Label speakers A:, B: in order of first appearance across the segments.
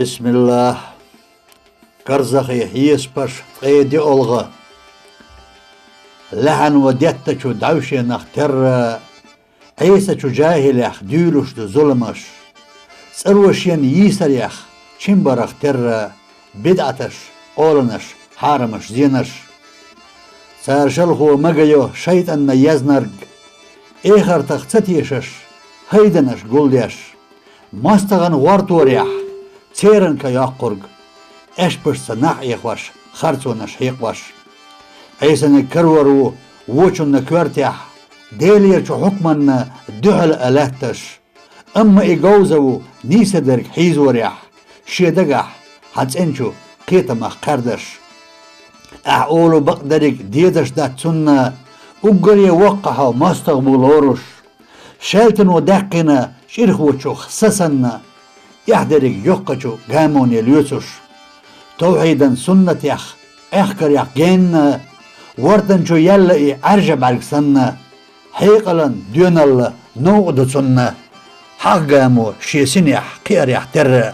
A: بسم الله كرزخي هيسبش قيدي ألغى لحن وديتشو دعوشي نختر عيسى جاهليخ ديولوش دو ظلمش سروشين يسريخ چمبرخ تر بدعتش أولنش حارمش زينش سارشلخو مغيو شيطان يزنرگ إخر تختتيشش هيدنش قوليش مستغن ورطوريح تيرن كياقرق اشبش سنح يخوش خرطونش حيقوش عيسى كرورو ووچن كورتيح ديلير چو حكمن دهل ألهتش أما إيقوزو نيسدرك حيزوريح شيدقح حتسنشو قيتمخ قردش أعولو بقدرك ديدش دات سنة أقري وقحو مستقبولورش شالتن ودقنا شرخوچو خسسن يحدرك يقچو قامون يليوسش توحيدا سنة يخ اخكر يخ جين وردنچو يلئي عرجب عرقسن حيقلا دون الله نوغدو سنة حق قامو شيسين يخ قير يخ تر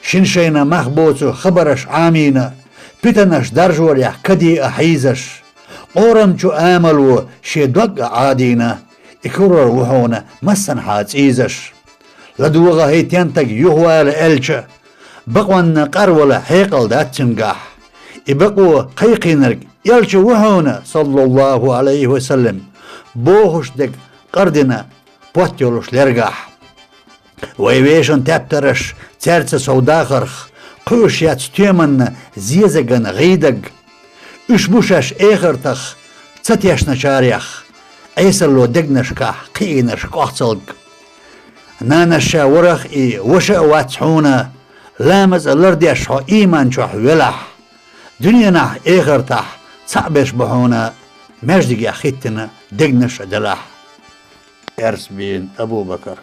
A: شنشينا مخبوطو خبرش عامينا بيتنش درجور يخ كدي أحيزش قورمچو آملو شي دوق عادينا إكرر وحونا مسن حاج إيزش لدوغا هيتينتك يهوال إلچ بقوان قرولا حيقل داتنقاح إبقوا قيقينرك يلچ وحونا صلى الله عليه وسلم بوهش دك قردنا بوتيولوش لرقاح ويويشن تابترش ترس سوداخرخ قوش ياتستيمن زيزغن غيدق اشبوشش اخرتخ تساتيشنا شاريخ ايسلو دقنشكاح قينش قوحتلق نانشا ورخ اي وشا واتحونا لامز اللرديش هو ايمان شوح ولح دنيا اخرتح صعبش بحونا مجدق يا خيتنا دقنش دلح ارس بين ابو بكر